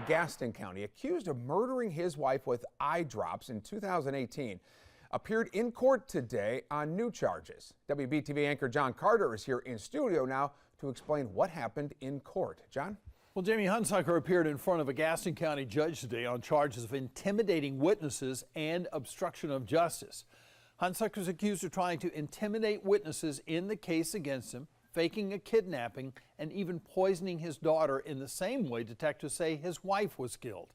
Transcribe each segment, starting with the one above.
in Gaston County, accused of murdering his wife with eye drops in 2018, appeared in court today on new charges. WBTV anchor John Carter is here in studio now to explain what happened in court. John? Well, Jamie Hunsucker appeared in front of a Gaston County judge today on charges of intimidating witnesses and obstruction of justice. Hunsucker is accused of trying to intimidate witnesses in the case against him, faking a kidnapping, and even poisoning his daughter in the same way detectives say his wife was killed.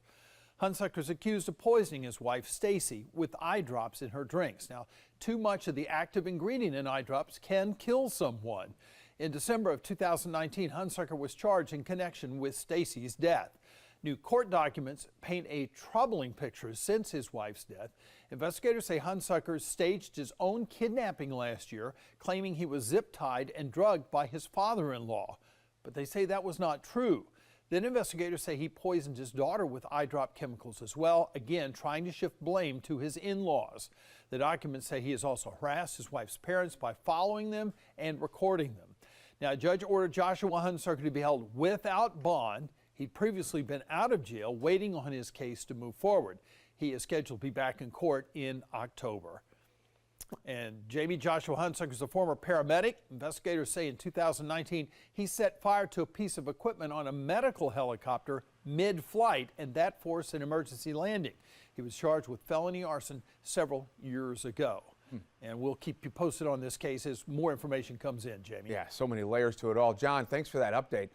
Hunsucker is accused of poisoning his wife, Stacy, with eye drops in her drinks. Now, too much of the active ingredient in eye drops can kill someone. In December of 2019, Hunsucker was charged in connection with Stacy's death. New court documents paint a troubling picture since his wife's death. Investigators say Hunsucker staged his own kidnapping last year, claiming he was zip-tied and drugged by his father-in-law. But they say that was not true. Then investigators say he poisoned his daughter with eye drop chemicals as well, again trying to shift blame to his in-laws. The documents say he has also harassed his wife's parents by following them and recording them. Now, a judge ordered Joshua Hunsucker to be held without bond. He'd previously been out of jail waiting on his case to move forward. He is scheduled to be back in court in October. And Jamie, Joshua Hunsucker is a former paramedic. Investigators say in 2019 he set fire to a piece of equipment on a medical helicopter mid-flight, and that forced an emergency landing. He was charged with felony arson several years ago. And we'll keep you posted on this case as more information comes in, Jamie. Yeah, so many layers to it all. John, thanks for that update.